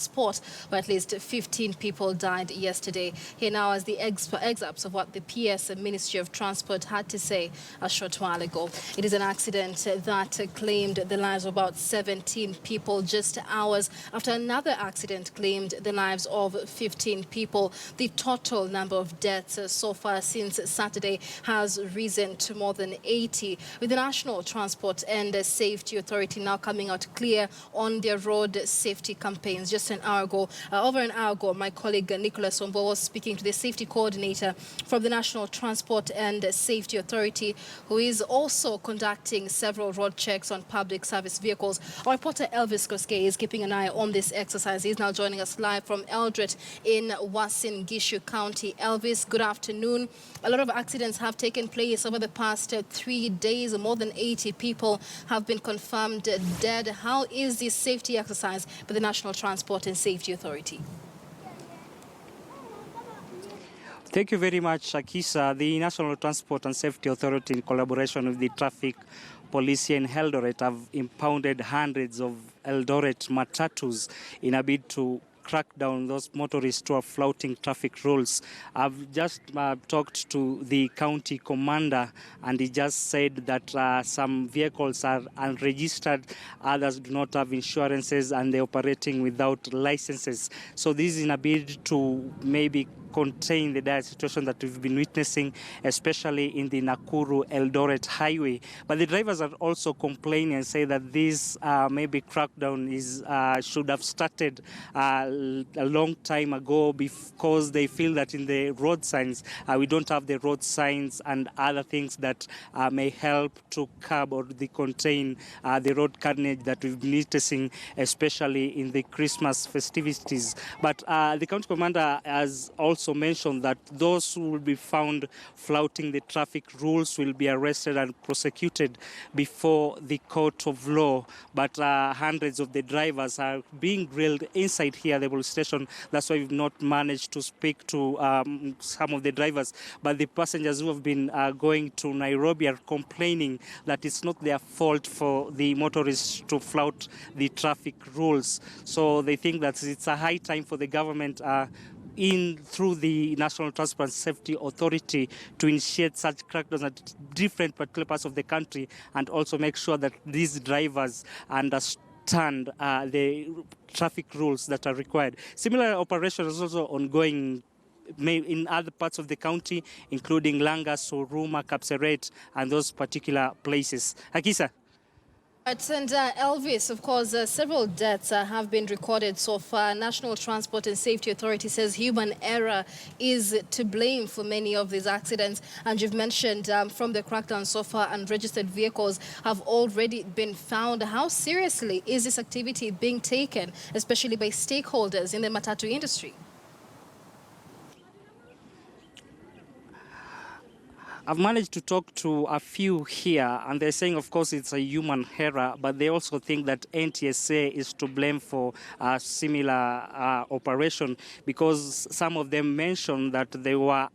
Sport, where at least 15 people died yesterday. Here now is the excerpts of what the PS Ministry of Transport had to say a short while ago. It is an accident that claimed the lives of about 17 people just hours after another accident claimed the lives of 15 people. The total number of deaths so far since Saturday has risen to more than 80, with the National Transport and Safety Authority now coming out clear on their road safety campaigns. Just over an hour ago, my colleague Nicholas Ombo was speaking to the safety coordinator from the National Transport and Safety Authority, who is also conducting several road checks on public service vehicles. Our reporter Elvis Koskei is keeping an eye on this exercise. He's now joining us live from Eldred in Uasin Gishu County. Elvis, good afternoon. A lot of accidents have taken place over the past 3 days. More than 80 people have been confirmed dead. How is this safety exercise by the National Transport and Safety Authority? Thank you very much, Akisa. The National Transport and Safety Authority, in collaboration with the traffic police here in Eldoret, have impounded hundreds of Eldoret matatus in a bid to crack down those motorists who are flouting traffic rules. I've just talked to the county commander, and he just said that some vehicles are unregistered, others do not have insurances, and they're operating without licenses. So this is in a bid to maybe contain the dire situation that we've been witnessing, especially in the Nakuru-Eldoret highway. But the drivers are also complaining and say that this maybe crackdown should have started a long time ago, because they feel that in the road signs, we don't have the road signs and other things that may help to curb or contain the road carnage that we've been witnessing, especially in the Christmas festivities. But the county commander has also mentioned that those who will be found flouting the traffic rules will be arrested and prosecuted before the court of law. But hundreds of the drivers are being grilled inside here at the police station. That's why we've not managed to speak to some of the drivers. But the passengers who have been going to Nairobi are complaining that it's not their fault for the motorists to flout the traffic rules. So they think that it's a high time for the government through the National Transport and Safety Authority to initiate such crackdowns at different particular parts of the country, and also make sure that these drivers understand the traffic rules that are required. Similar operations is also ongoing in other parts of the county, including Langas, Huruma, Kapseret, and those particular places. Akisa. And Elvis, of course, several deaths have been recorded so far. National Transport and Safety Authority says human error is to blame for many of these accidents. And you've mentioned from the crackdown so far, unregistered vehicles have already been found. How seriously is this activity being taken, especially by stakeholders in the matatu industry? I've managed to talk to a few here, and they're saying, of course, it's a human error, but they also think that NTSA is to blame for a similar operation, because some of them mentioned that they were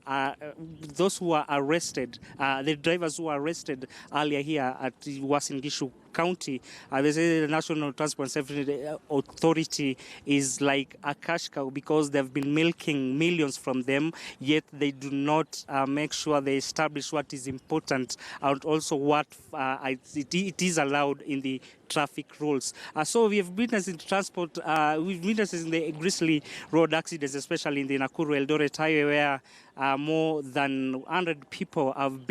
those who were arrested, the drivers who were arrested earlier here at Uasin Gishu County, they say the National Transport and Safety Authority is like a cash cow, because they've been milking millions from them, yet they do not make sure they establish what is important and also what it is allowed in the traffic rules. So we have witnessed in transport, we've witnessed in the grisly road accidents, especially in the Nakuru-Eldoret highway, where more than 100 people have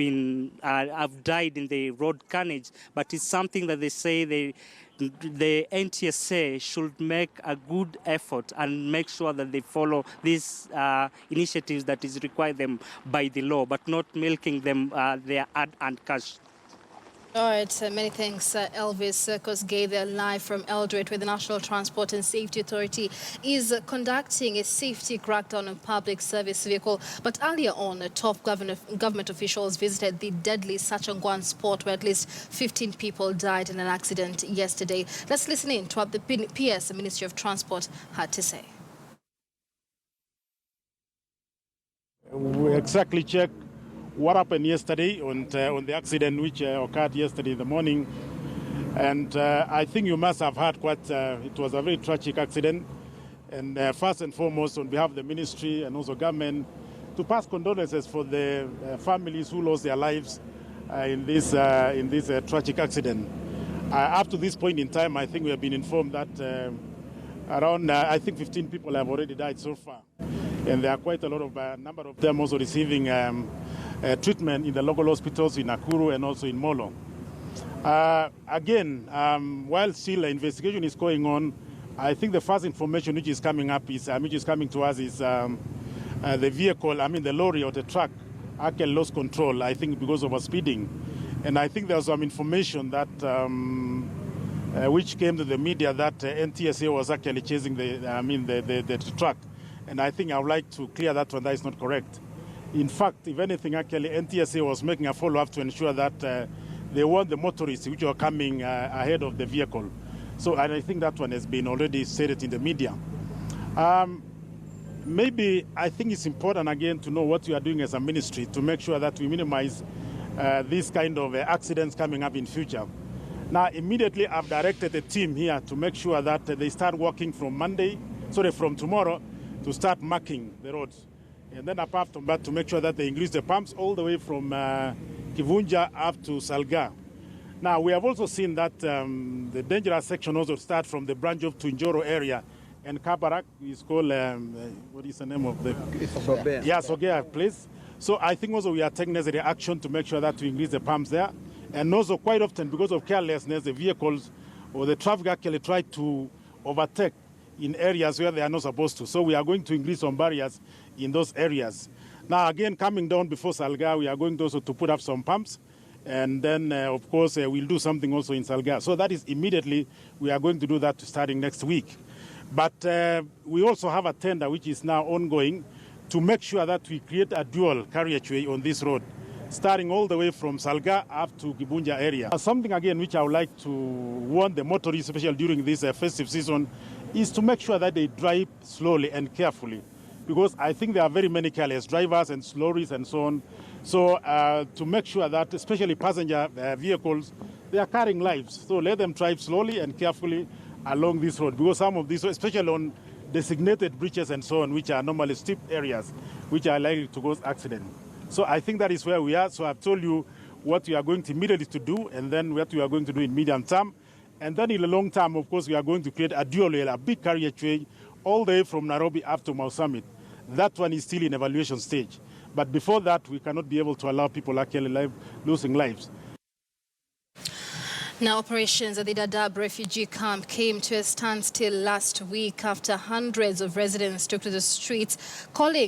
died in the road carnage. But it's something that they say the NTSA should make a good effort and make sure that they follow these initiatives that is required them by the law, but not milking them their ad-earned cash. All right, many thanks, Elvis Koskei, there live from Eldred, where the National Transport and Safety Authority is conducting a safety crackdown on public service vehicle. But earlier on, top government officials visited the deadly Sachangwan spot, where at least 15 people died in an accident yesterday. Let's listen in to what the PS Ministry of Transport had to say. We exactly checked what happened yesterday on the accident which occurred yesterday in the morning. And I think you must have heard it was a very tragic accident. And first and foremost, on behalf of the ministry and also government, to pass condolences for the families who lost their lives in this tragic accident. Up to this point in time, I think we have been informed that around, I think 15 people have already died so far. And there are quite a lot of number of them also receiving treatment in the local hospitals in Nakuru and also in Molo. Again, while still investigation is going on, I think the first information which is coming up is, which is coming to us is the vehicle, the lorry or the truck, actually lost control, I think because of speeding. And I think there was some information that which came to the media that NTSA was actually chasing the truck. And I think I would like to clear that one. That is not correct. In fact, if anything, actually NTSA was making a follow-up to ensure that they warned the motorists which were coming ahead of the vehicle. So and I think that one has been already stated in the media. Maybe I think it's important again to know what we are doing as a ministry to make sure that we minimize these kind of accidents coming up in future. Now, immediately I've directed a team here to make sure that they start working from tomorrow to start marking the roads. And then apart from that, to make sure that they increase the pumps all the way from Kivunja up to Salga. Now, we have also seen that the dangerous section also start from the branch of Tunjoro area, and Kabarak is called, what is the name of the? Sogea. Yeah, Sogea place. So I think also we are taking necessary action to make sure that we increase the pumps there. And also quite often, because of carelessness, the vehicles or the traffic actually try to overtake in areas where they are not supposed to. So we are going to increase some barriers in those areas. Now, again, coming down before Salga, we are going to also to put up some pumps. And then, of course, we'll do something also in Salga. So that is immediately, we are going to do that starting next week. But we also have a tender which is now ongoing to make sure that we create a dual carriageway on this road, starting all the way from Salga up to Kibunja area. Something, again, which I would like to warn the motorists, especially during this festive season, is to make sure that they drive slowly and carefully, because I think there are very many careless drivers and lorries and so on. So to make sure that, especially passenger vehicles, they are carrying lives. So let them drive slowly and carefully along this road, because some of these, especially on designated bridges and so on, which are normally steep areas, which are likely to cause accidents. So I think that is where we are. So I've told you what we are going to immediately to do, and then what we are going to do in medium term. And then in the long term, of course, we are going to create a dual rail, a big carriageway, all the way from Nairobi up to Mau Summit. That one is still in evaluation stage. But before that, we cannot be able to allow people actually losing lives. Now, operations at the Dadaab refugee camp came to a standstill last week after hundreds of residents took to the streets calling